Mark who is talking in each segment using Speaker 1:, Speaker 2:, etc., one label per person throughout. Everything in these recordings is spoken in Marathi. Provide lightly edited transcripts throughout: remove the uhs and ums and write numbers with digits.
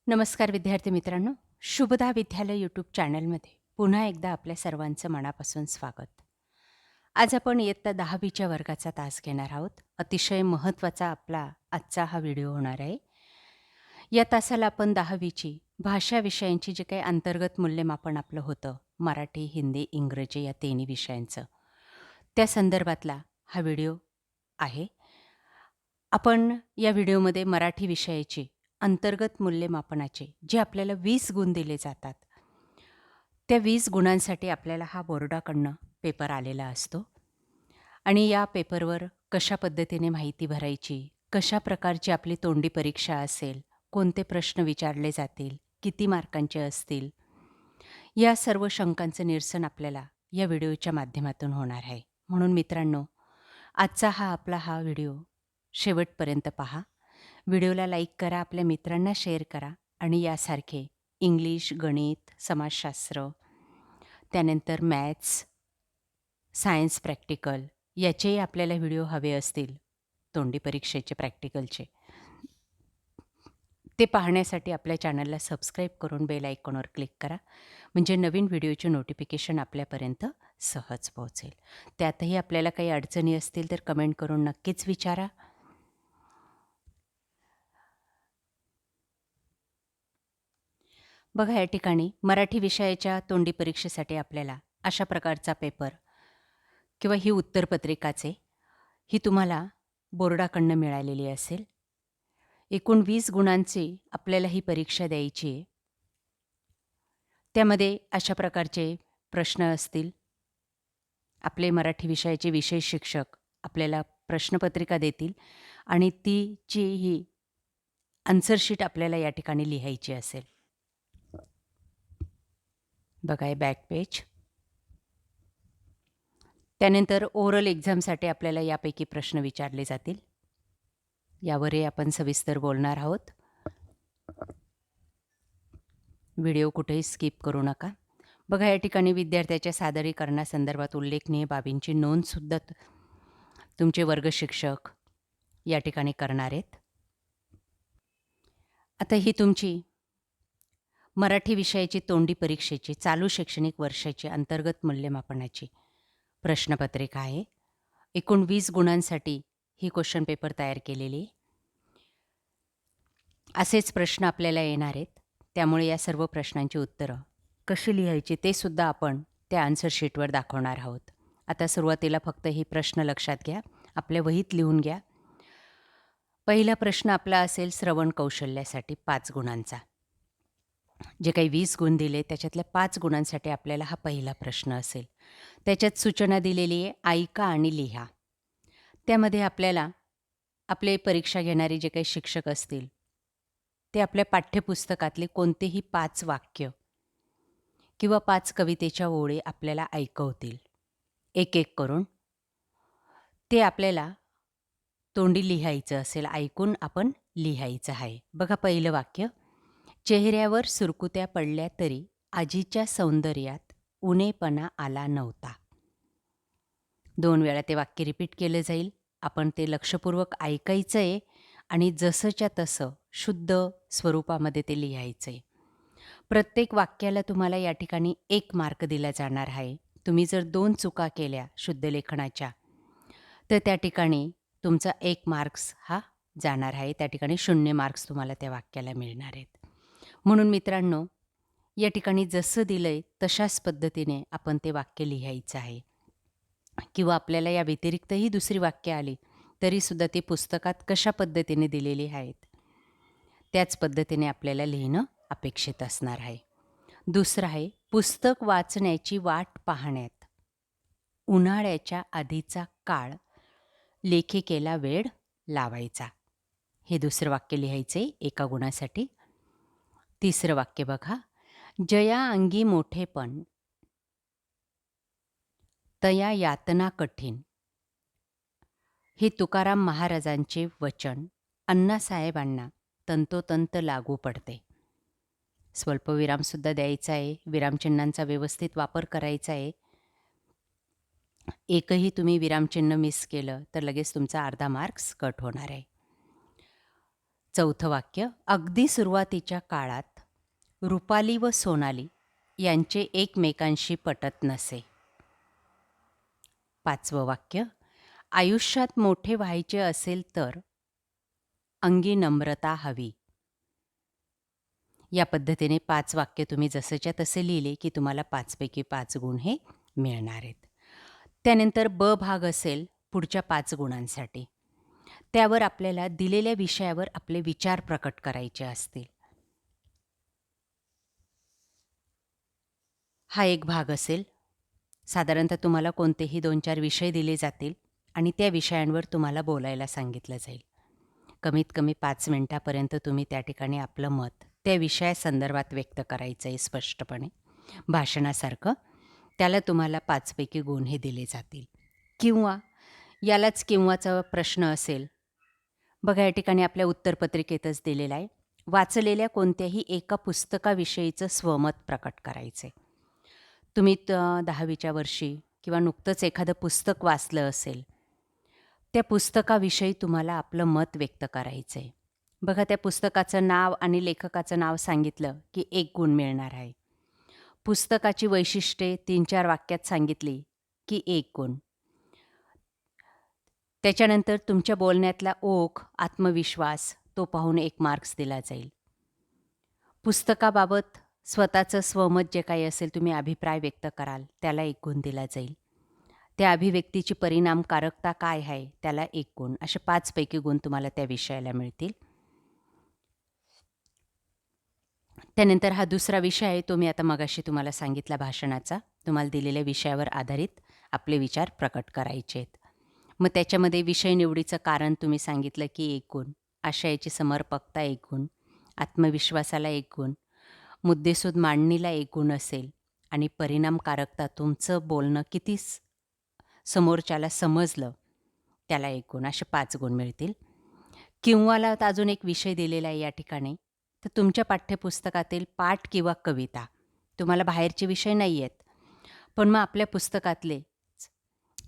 Speaker 1: नमस्कार विद्यार्थी मित्रांनो, शुभदा विद्यालय यूट्यूब चॅनलमध्ये पुन्हा एकदा आपल्या सर्वांचं मनापासून स्वागत. आज आपण इयत्ता 10वीच्या वर्गाचा तास घेणार आहोत. अतिशय महत्त्वाचा आपला आजचा हा व्हिडिओ होणार आहे. या तासाला आपण 10वीची भाषा विषयांची जे काही अंतर्गत मूल्यमापन आपलं होतं, मराठी, हिंदी, इंग्रजी या तिन्ही विषयांचं, त्या संदर्भातला हा व्हिडिओ आहे. आपण या व्हिडिओमध्ये मराठी विषयाची अंतर्गत मूल्यमापनाचे जे आपल्याला 20 गुण दिले जातात, त्या 20 गुणांसाठी आपल्याला हा बोर्डाकडनं पेपर आलेला असतो आणि या पेपरवर कशा पद्धतीने माहिती भरायची, कशा प्रकारची आपली तोंडी परीक्षा असेल, कोणते प्रश्न विचारले जातील, किती मार्कांचे असतील, या सर्व शंकांचं निरसन आपल्याला या व्हिडिओच्या माध्यमातून होणार आहे. म्हणून मित्रांनो, आजचा आपला व्हिडिओ शेवटपर्यंत पहा. व्हिडिओला लाईक करा, आपल्या मित्रांना शेअर करा आणि यासारखे इंग्लिश, गणित, समाजशास्त्र, त्यानंतर मॅथ्स, सायन्स प्रॅक्टिकल याचेही आपल्याला व्हिडिओ हवे असतील, तोंडी परीक्षेचे प्रॅक्टिकलचे, ते पाहण्यासाठी आपल्या चॅनलला सबस्क्राईब करून बेल आयकॉनवर क्लिक करा. म्हणजे नवीन व्हिडिओचे नोटिफिकेशन आपल्यापर्यंत सहज पोहोचेल. त्यातही आपल्याला काही अडचणी असतील तर कमेंट करून नक्कीच विचारा. बघा, या ठिकाणी मराठी विषयाच्या तोंडी परीक्षेसाठी आपल्याला अशा प्रकारचा पेपर किंवा ही उत्तरपत्रिकाचे ही तुम्हाला बोर्डाकडनं मिळालेली असेल. एकूण 20 गुणांची आपल्याला ही परीक्षा द्यायची आहे. त्यामध्ये अशा प्रकारचे प्रश्न असतील. आपले मराठी विषयाचे विषय शिक्षक आपल्याला प्रश्नपत्रिका देतील आणि तिची ही आन्सरशीट आपल्याला या ठिकाणी लिहायची असेल. बघा, हे बॅक पेज. त्यानंतर ओरल एक्झामसाठी आपल्याला यापैकी प्रश्न विचारले जातील. यावरही आपण सविस्तर बोलणार आहोत. व्हिडिओ कुठेही स्किप करू नका. बघा, या ठिकाणी विद्यार्थ्याच्या सादरीकरणासंदर्भात उल्लेखनीय बाबींची नोंदसुद्धा तुमचे वर्ग शिक्षक या ठिकाणी करणार आहेत. आता ही तुमची मराठी विषयाची तोंडी परीक्षेची चालू शैक्षणिक वर्षाची अंतर्गत मूल्यमापनाची प्रश्नपत्रिका आहे. एकूण 20 गुणांसाठी ही क्वेश्चन पेपर तयार केलेली. असेच प्रश्न आपल्याला येणार आहेत. त्यामुळे या सर्व प्रश्नांची उत्तरं कशी लिहायची ते सुद्धा आपण त्या आन्सर शीटवर दाखवणार आहोत. आता सुरुवातीला फक्त ही प्रश्न लक्षात घ्या, आपल्या वहीत लिहून घ्या. पहिला प्रश्न आपला असेल श्रवण कौशल्यासाठी 5 गुणांचा. जे काही 20 गुण दिले त्याच्यातल्या 5 गुणांसाठी आपल्याला हा पहिला प्रश्न असेल. त्याच्यात सूचना दिलेली आहे, ऐका आणि लिहा. त्यामध्ये आपल्याला आपले परीक्षा घेणारे जे काही शिक्षक असतील ते आपल्या पाठ्यपुस्तकातले कोणतेही 5 वाक्य किंवा 5 कवितेच्या ओळी आपल्याला ऐकवतील. एक एक करून ते आपल्याला तोंडी लिहायचं असेल, ऐकून आपण लिहायचं आहे. बघा, पहिलं वाक्य, चेहऱ्यावर सुरकुत्या पडल्या तरी आजीच्या सौंदर्यात उणेपणा आला नव्हता. 2 वेळा ते वाक्य रिपीट केलं जाईल. आपण ते लक्षपूर्वक ऐकायचं आहे आणि जसंच्या तसं शुद्ध स्वरूपामध्ये ते लिहायचं आहे. प्रत्येक वाक्याला तुम्हाला या ठिकाणी 1 मार्क दिला जाणार आहे. तुम्ही जर 2 चुका केल्या शुद्ध लेखनाच्या तर त्या ठिकाणी तुमचा 1 मार्क्स हा जाणार आहे. त्या ठिकाणी 0 मार्क्स तुम्हाला त्या वाक्याला मिळणार आहेत. म्हणून मित्रांनो, या ठिकाणी जसं दिलंय तशाच पद्धतीने आपण ते वाक्य लिहायचं आहे. किंवा आपल्याला या व्यतिरिक्तही दुसरी वाक्य आली तरीसुद्धा ती पुस्तकात कशा पद्धतीने दिलेली आहेत त्याच पद्धतीने आपल्याला लिहिणं अपेक्षित असणार आहे. दुसरं आहे, पुस्तक वाचण्याची वाट पाहण्यात उन्हाळ्याच्या आधीचा काळ लेखिकेला वेळ लावायचा. हे दुसरं वाक्य लिहायचे 1 गुणासाठी. तिसरं वाक्य बघा, जया अंगी मोठेपण तया यातना कठीण. हे तुकाराम महाराजांचे वचन अण्णासाहेबांना तंतोतंत लागू पडते. स्वल्पविरामसुद्धा द्यायचा आहे. विरामचिन्हांचा व्यवस्थित वापर करायचा आहे. एकही तुम्ही विरामचिन्ह मिस केलं तर लगेच तुमचा अर्धा मार्क्स कट होणार आहे. चौथं वाक्य, अगदी सुरुवातीच्या काळात रुपाली व सोनाली यांचे एकमेकांशी पटत नसे. पाचवं वाक्य, आयुष्यात मोठे व्हायचे असेल तर अंगी नम्रता हवी. या पद्धतीने 5 वाक्य तुम्ही जसंच्या तसे लिहिले की तुम्हाला 5 पैकी 5 गुण हे मिळणार आहेत. त्यानंतर ब भाग असेल पुढच्या 5 गुणांसाठी. त्यावर आपल्याला दिलेल्या विषयावर आपले विचार प्रकट करायचे असतील. हा एक भाग असेल. साधारणतः तुम्हाला कोणतेही 2-4 विषय दिले जातील आणि त्या विषयांवर तुम्हाला बोलायला सांगितलं जाईल. कमीत कमी 5 मिनिटापर्यंत तुम्ही त्या ठिकाणी आपलं मत त्या विषयासंदर्भात व्यक्त करायचं आहे स्पष्टपणे, भाषणासारखं. त्याला तुम्हाला 5 पैकी गुण हे दिले जातील. किंवा यालाच किंवाचा प्रश्न असेल. बघा या ठिकाणी आपल्या उत्तरपत्रिकेतच दिलेला आहे. वाचलेल्या कोणत्याही एका पुस्तकाविषयीचं स्वमत प्रकट करायचे. तुम्ही 10वीच्या वर्षी किंवा नुकतंच एखादं पुस्तक वाचलं असेल, त्या पुस्तकाविषयी तुम्हाला आपलं मत व्यक्त करायचं आहे. बघा त्या पुस्तकाचं नाव आणि लेखकाचं नाव सांगितलं की 1 गुण मिळणार आहे. पुस्तकाची वैशिष्ट्ये 3-4 वाक्यात सांगितली की 1 गुण. त्याच्यानंतर तुमच्या बोलण्यातला ओघ, आत्मविश्वास तो पाहून 1 मार्क्स दिला जाईल. पुस्तकाबाबत स्वतःचं स्वमत जे काही असेल, तुम्ही अभिप्राय व्यक्त कराल, त्याला 1 गुण दिला जाईल. त्या अभिव्यक्तीची परिणामकारकता काय आहे, त्याला 1 गुण. असे 5 पैकी गुण तुम्हाला त्या विषयाला मिळतील. त्यानंतर हा दुसरा विषय आहे, तो मी आता मगाशी तुम्हाला सांगितला भाषणाचा. तुम्हाला दिलेल्या विषयावर आधारित आपले विचार प्रकट करायचे आहेत. मग त्याच्यामध्ये विषय निवडीचं कारण तुम्ही सांगितलं की 1 गुण, आशयाची समर्पकता 1 गुण, आत्मविश्वासाला 1 गुण, मुद्देसूद मांडणीला 1 गुण असेल आणि परिणामकारकता तुमचं बोलणं किती समोरच्याला समजलं त्याला 1 गुण, असे 5 गुण मिळतील. किंवाला अजून एक विषय दिलेला आहे या ठिकाणी. तर तुमच्या पाठ्यपुस्तकातील पाठ किंवा कविता, तुम्हाला बाहेरचे विषय नाही आहेत, पण मग आपल्या पुस्तकातले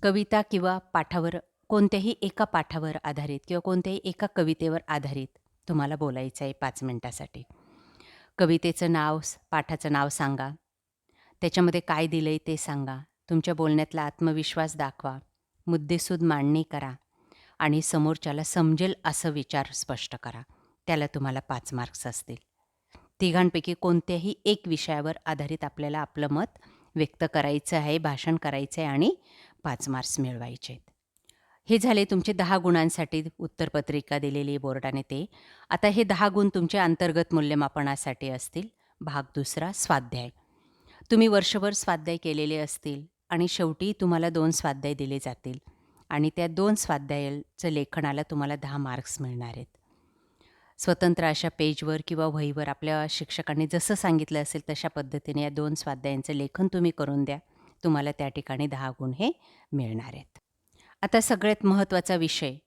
Speaker 1: कविता किंवा पाठावर कोणत्याही एका पाठावर आधारित किंवा कोणत्याही एका कवितेवर आधारित तुम्हाला बोलायचं आहे 5 मिनिटासाठी. कवितेचं नाव, पाठाचं नाव सांगा, त्याच्यामध्ये काय दिलं आहे ते सांगा, तुमच्या बोलण्यातला आत्मविश्वास दाखवा, मुद्देसूद मांडणी करा आणि समोरच्याला समजेल असं विचार स्पष्ट करा. त्याला तुम्हाला 5 मार्क्स असतील. तिघांपैकी कोणत्याही एक विषयावर आधारित आपल्याला आपलं मत व्यक्त करायचं आहे, भाषण करायचं आहे आणि 5 मार्क्स मिळवायचे आहेत. हे झाले तुमचे 10 गुणांसाठी उत्तरपत्रिका दिलेली बोर्डाने ते. आता हे 10 गुण तुमच्या अंतर्गत मूल्यमापनासाठी असतील. भाग दुसरा, स्वाध्याय. तुम्ही वर्षभर स्वाध्याय केलेले असतील आणि शेवटी तुम्हाला 2 स्वाध्याय दिले जातील आणि त्या 2 स्वाध्यायाचं लेखनाला तुम्हाला 10 मार्क्स मिळणार आहेत. स्वतंत्र अशा पेजवर किंवा वहीवर आपल्या शिक्षकांनी जसं सांगितलं असेल तशा पद्धतीने या 2 स्वाध्यायांचं लेखन तुम्ही करून द्या. तुम्हाला त्या ठिकाणी 10 गुण हे मिळणार आहेत. आता सगळ्यात महत्त्वाचा विषय,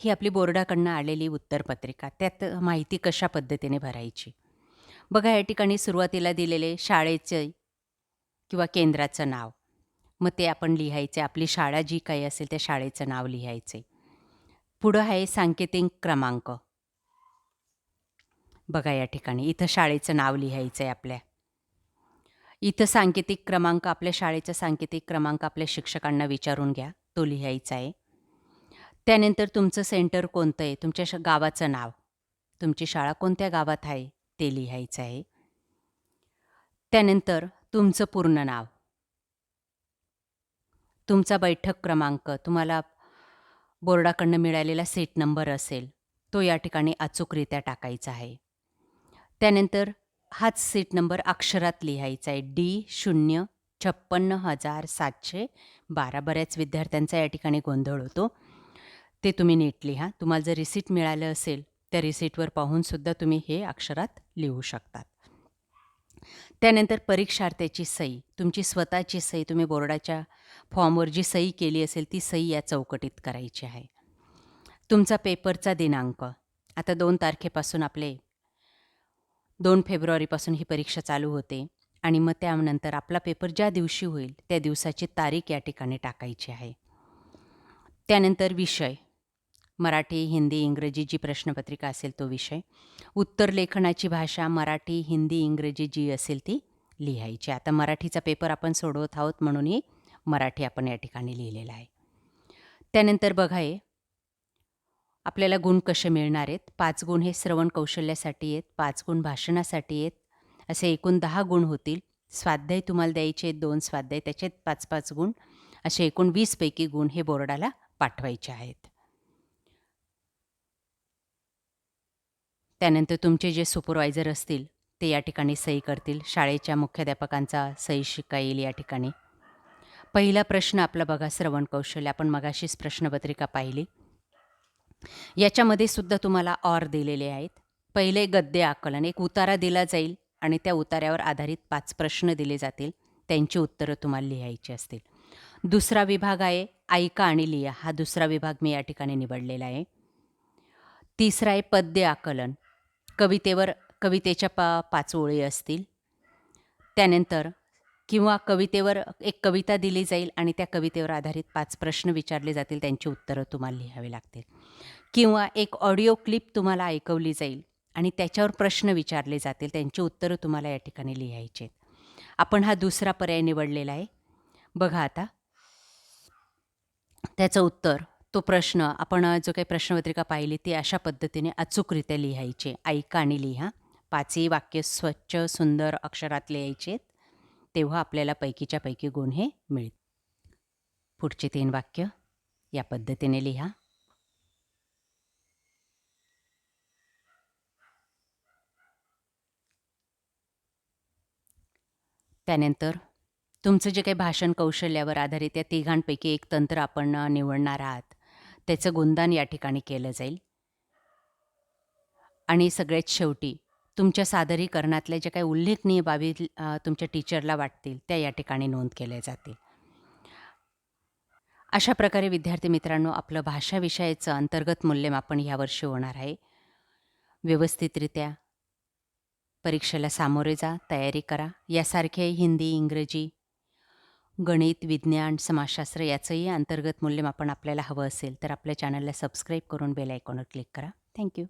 Speaker 1: ही आपली बोर्डाकडनं आलेली उत्तरपत्रिका, त्यात माहिती कशा पद्धतीने भरायची. बघा या ठिकाणी सुरुवातीला दिलेले शाळेचे किंवा केंद्राचं नाव, मग ते आपण लिहायचे. आपली शाळा जी काही असेल त्या शाळेचं नाव लिहायचे. पुढं आहे सांकेतिक क्रमांक. बघा या ठिकाणी इथं शाळेचं नाव लिहायचं आहे आपल्या. इथं सांकेतिक क्रमांक, आपल्या शाळेचा सांकेतिक क्रमांक आपल्या शिक्षकांना विचारून घ्या, तो लिहायचा आहे. त्यानंतर तुमचं सेंटर कोणतं आहे, तुमच्या गावाचं नाव, तुमची शाळा कोणत्या गावात आहे ते लिहायचं आहे. त्यानंतर तुमचं पूर्ण नाव, तुमचा बैठक क्रमांक, तुम्हाला बोर्डाकडनं मिळालेला सीट नंबर असेल तो या ठिकाणी अचूकरित्या टाकायचा आहे. त्यानंतर हाच सीट नंबर अक्षरात लिहायचा आहे. D056,712. बऱ्याच विद्यार्थ्यांचा या ठिकाणी गोंधळ होतो, ते तुम्ही नीट लिहा. तुम्हाला जर रिसीट मिळालं असेल त्या रिसीटवर पाहूनसुद्धा तुम्ही हे अक्षरात लिहू शकतात. त्यानंतर परीक्षार्थ्याची सही, तुमची स्वतःची सही, तुम्ही बोर्डाच्या फॉर्मवर जी सही केली असेल ती सही या चौकटीत करायची आहे. तुमचा पेपरचा दिनांक, आता 2 तारखेपासून आपले 2 फेब्रुवारीपासून ही परीक्षा चालू होते आणि मग त्यानंतर आपला पेपर ज्या दिवशी होईल त्या दिवसाची तारीख या ठिकाणी टाकायची आहे. त्यानंतर विषय, मराठी, हिंदी, इंग्रजी जी प्रश्नपत्रिका असेल तो विषय. उत्तर लेखनाची भाषा मराठी, हिंदी, इंग्रजी जी असेल ती लिहायची. आता मराठीचा पेपर आपण सोडवत आहोत म्हणून ही मराठी आपण या ठिकाणी लिहिलेलं आहे. त्यानंतर बघा हे आपल्याला गुण कसे मिळणार आहेत. 5 गुण हे श्रवण कौशल्यासाठी आहेत, 5 गुण भाषणासाठी आहेत. असे एकूण 10 गुण होतील. स्वाध्याय तुम्हाला द्यायचे आहेत 2 स्वाध्याय, त्याचे 5-5 गुण. असे एकूण 20 पैकी गुण हे बोर्डाला पाठवायचे आहेत. त्यानंतर तुमचे जे सुपरवायझर असतील ते या ठिकाणी सही करतील. शाळेच्या मुख्याध्यापकांचा सही शिक्का येईल या ठिकाणी. पहिला प्रश्न आपला बघा श्रवण कौशल्य. आपण मगाशीच प्रश्नपत्रिका पाहिली. याच्यामध्ये सुद्धा तुम्हाला ऑर दिलेले आहेत. पहिले गद्य आकलन, एक उतारा दिला जाईल आणि त्या उतार्यावर आधारित 5 प्रश्न दिले जातील. त्यांची उत्तरं तुम्हाला लिहायची असतील. दुसरा विभाग आहे ऐका आणि लिहा. हा दुसरा विभाग मी या ठिकाणी निवडलेला आहे. तिसरा आहे पद्य आकलन. कवितेच्या 5 ओळी असतील. त्यानंतर किंवा कवितेवर एक कविता दिली जाईल आणि त्या कवितेवर आधारित 5 प्रश्न विचारले जातील. त्यांची उत्तरं तुम्हाला लिहावी लागतील. किंवा एक ऑडिओ क्लिप तुम्हाला ऐकवली जाईल आणि त्याच्यावर प्रश्न विचारले जातील. त्यांची उत्तरं तुम्हाला या ठिकाणी लिहायची आहेत. आपण हा दुसरा पर्याय निवडलेला आहे. बघा आता त्याचं उत्तर, तो प्रश्न आपण जो काही प्रश्नपत्रिका पाहिली ती अशा पद्धतीने अचूकरित्या लिहायचे. ऐका आणि लिहा. 5ही वाक्य स्वच्छ सुंदर अक्षरात लिहायचे आहेत. तेव्हा आपल्याला पैकीच्या पैकी गुण हे मिळतील. पुढची 3 वाक्य या पद्धतीने लिहा. त्यानंतर तुमचं जे काही भाषण कौशल्यावर आधारित या तिघांपैकी एक तंत्र आपण निवडणार आहात, त्याचं गुणदान या ठिकाणी केलं जाईल. आणि सगळ्यात शेवटी तुमच्या सादरीकरणातल्या ज्या काही उल्लेखनीय बाबी तुमच्या टीचरला वाटतील त्या या ठिकाणी नोंद केल्या जातील. अशा प्रकारे विद्यार्थी मित्रांनो आपलं भाषा विषयाचं अंतर्गत मूल्यमापन यावर्षी होणार आहे. व्यवस्थितरित्या परीक्षेला सामोरे जा, तयारी करा. यासारखे हिंदी, इंग्रजी, गणित, विज्ञान, समाजशास्त्र याचंही अंतर्गत मूल्यमापन आपल्याला हवं असेल तर आपल्या चॅनलला सबस्क्राईब करून बेल आयकॉनवर क्लिक करा. थँक्यू.